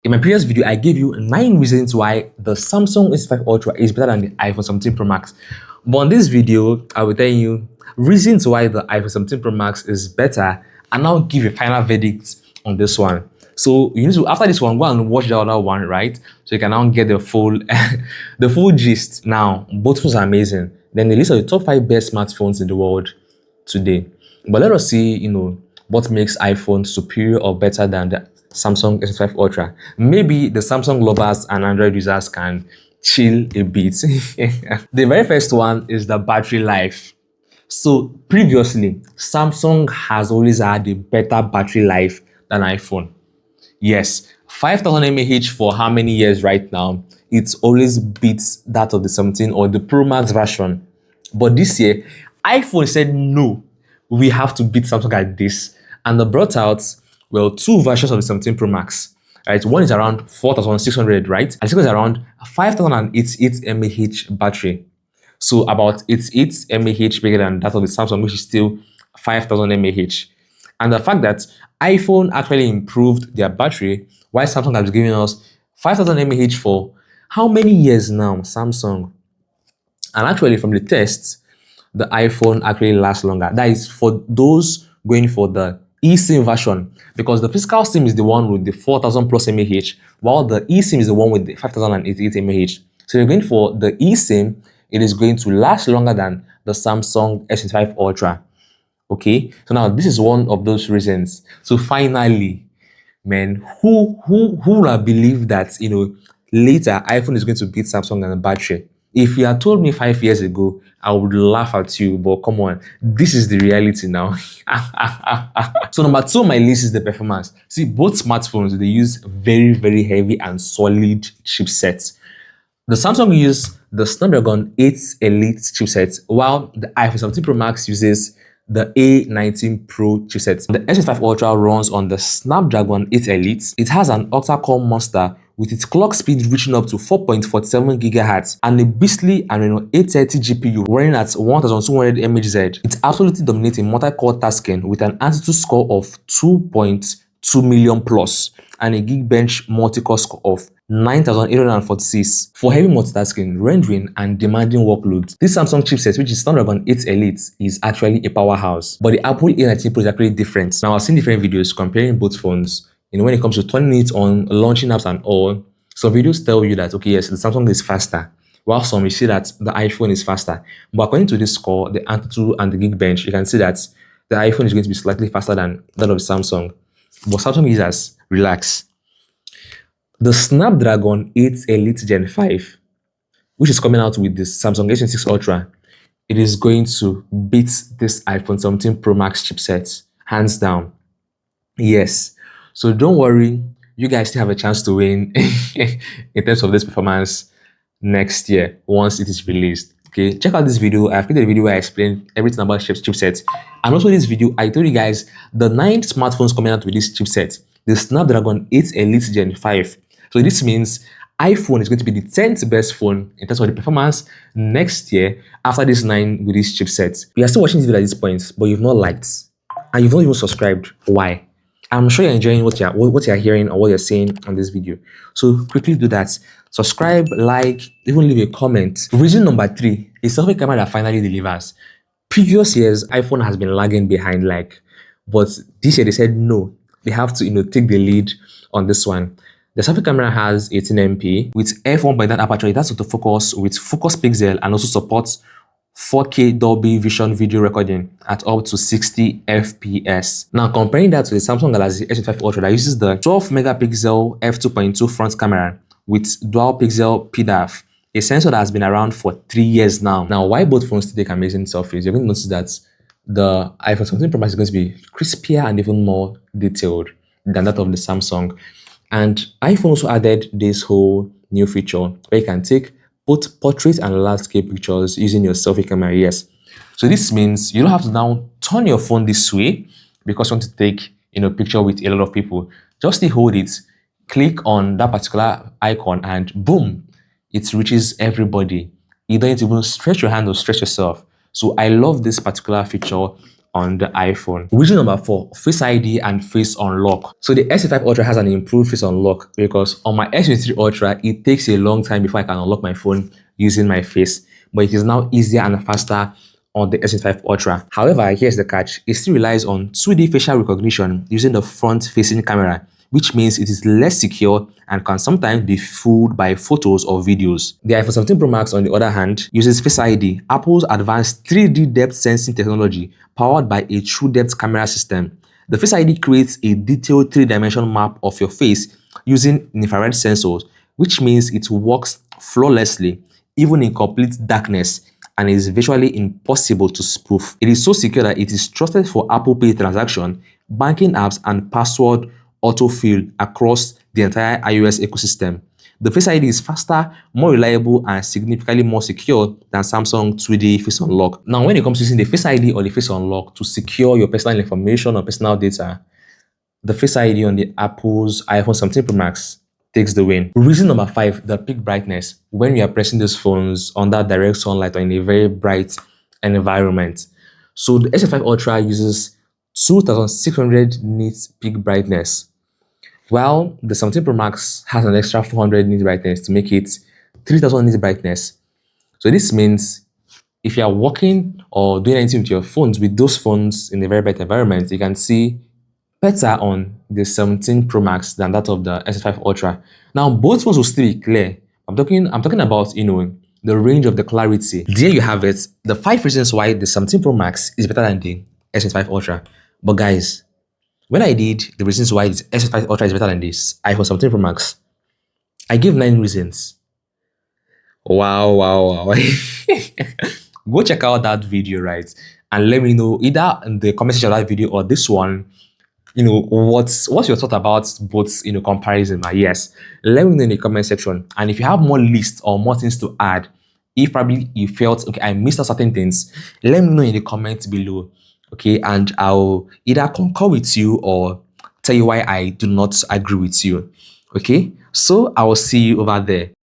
In my previous video, I gave you 9 reasons why the Samsung S25 Ultra is better than the iPhone 17 Pro Max. But in this video, I will tell you reasons why the iPhone 17 Pro Max is better, and I'll give a final verdict on this one. So you need to, after this one, go and watch the other one, right? So you can now get the full the full gist. Now, both phones are amazing. Then the list of the top 5 best smartphones in the world today. But let us see, what makes iPhone superior or better than the Samsung S25 Ultra. Maybe the Samsung lovers and Android users can chill a bit. The very first one is the battery life. So previously, Samsung has always had a better battery life than iPhone. Yes, 5000 mAh for how many years right now? It always beats that of the 17 or the Pro Max version. But this year, iPhone said no, we have to beat Samsung at this. And they brought out, well, 2 versions of the 17 Pro Max. Right, one is around 4600, right? And the second is around 5088 mAh battery. So about 88 mAh bigger than that of the Samsung, which is still 5000 mAh. And the fact that iPhone actually improved their battery, while Samsung has given us 5000 mAh for how many years now, Samsung? And actually, from the tests, the iPhone actually lasts longer. That is for those going for the eSIM version, because the physical SIM is the one with the 4000 plus mAh, while the eSIM is the one with the 5088 mAh. So you're going for the eSIM, it is going to last longer than the Samsung S25 Ultra. Okay, so now this is one of those reasons. So finally, man, who would have believed that later iPhone is going to beat Samsung on the battery? If you had told me 5 years ago, I would laugh at you, but come on, this is the reality now. So number 2 on my list is the performance. See, both smartphones, they use very, very heavy and solid chipsets. The Samsung uses the Snapdragon 8 Elite chipset, while the iPhone 17 Pro Max uses the A19 Pro chipset. The S25 Ultra runs on the Snapdragon 8 Elite. It has an octa-core monster with its clock speed reaching up to 4.47 GHz and a beastly Adreno 830 GPU running at 1200 mHz. It absolutely dominates in multi-core tasking with an Antutu score of 2.2 million plus and a Geekbench multi-core score of 9846 for heavy multitasking, rendering, and demanding workloads. This Samsung chipset, which is Snapdragon 8 Elite, is actually a powerhouse. But the Apple A19 Pro is actually different. Now, I've seen different videos comparing both phones. When it comes to turning it on, launching apps and all, some videos tell you that, okay, yes, the Samsung is faster, while some you see that the iPhone is faster. But according to this score, the Antutu and the Geekbench, you can see that the iPhone is going to be slightly faster than that of the Samsung. But Samsung users, relax. The Snapdragon 8 Elite Gen 5, which is coming out with the Samsung S26 Ultra, it is going to beat this iPhone 17 Pro Max chipset, hands down. Yes. So don't worry, you guys still have a chance to win in terms of this performance next year once it is released. Okay, check out this video. I've created a video where I explain everything about chipsets. And also this video, I told you guys the 9 smartphones coming out with this chipset, the Snapdragon 8 Elite Gen 5. So this means iPhone is going to be the 10th best phone in terms of the performance next year after this 9 with this chipset. You are still watching this video at this point, but you've not liked and you've not even subscribed. Why? I'm sure you're enjoying what you're hearing or what you're saying on this video. So quickly do that. Subscribe, like, even leave a comment. Reason number 3 is selfie camera that finally delivers. Previous years, iPhone has been lagging behind, but this year they said no, they have to take the lead on this one. The selfie camera has 18MP with f1.9 aperture. It has autofocus with focus pixel and also supports 4K Dolby Vision video recording at up to 60 FPS. Now, comparing that to the Samsung Galaxy S25 Ultra that uses the 12 megapixel f2.2 front camera with dual pixel PDAF, a sensor that has been around for 3 years now. Now, why both phones take amazing selfies? You're going to notice that the iPhone 17 Pro Max is going to be crispier and even more detailed than that of the Samsung. And iPhone also added this whole new feature where you can take both portrait and landscape pictures using your selfie camera. Yes. So this means you don't have to now turn your phone this way because you want to take picture with a lot of people. Just hold it, click on that particular icon, and boom, it reaches everybody. You don't need to even stretch your hand or stretch yourself. So I love this particular feature on the iPhone. Reason number 4, Face ID and Face Unlock. So the S25 Ultra has an improved Face Unlock because on my S23 Ultra, it takes a long time before I can unlock my phone using my face. But it is now easier and faster on the S25 Ultra. However, here's the catch. It still relies on 2D facial recognition using the front-facing camera, which means it is less secure and can sometimes be fooled by photos or videos. The iPhone 17 Pro Max, on the other hand, uses Face ID, Apple's advanced 3D depth sensing technology powered by a true depth camera system. The Face ID creates a detailed 3-dimensional map of your face using infrared sensors, which means it works flawlessly, even in complete darkness, and is virtually impossible to spoof. It is so secure that it is trusted for Apple Pay transaction, banking apps, and password autofill across the entire iOS ecosystem. The Face ID is faster, more reliable, and significantly more secure than Samsung 2D Face Unlock. Now, when it comes to using the Face ID or the Face Unlock to secure your personal information or personal data, the Face ID on the Apple's iPhone 17 Pro Max takes the win. Reason number 5, the peak brightness. When you are pressing these phones under direct sunlight or in a very bright environment. So the S25 Ultra uses 2600 nits peak brightness, while the 17 Pro Max has an extra 400 nits brightness to make it 3000 nits brightness. So this means if you are working or doing anything with your phones, with those phones in a very bright environment, you can see better on the 17 Pro Max than that of the S5 Ultra. Now, both phones will still be clear. I'm talking about, the range of the clarity. There you have it. The 5 reasons why the 17 Pro Max is better than the S25 Ultra. But guys, when I did the reasons why the S25 Ultra is better than this iPhone 17 Pro Max, I gave 9 reasons. Wow. Go check out that video, right? And let me know either in the comment section of that video or this one, what's your thought about both, comparison. Yes, let me know in the comment section. And if you have more lists or more things to add, if probably you felt, okay, I missed out certain things, let me know in the comments below. Okay, and I'll either concur with you or tell you why I do not agree with you. Okay, so I will see you over there.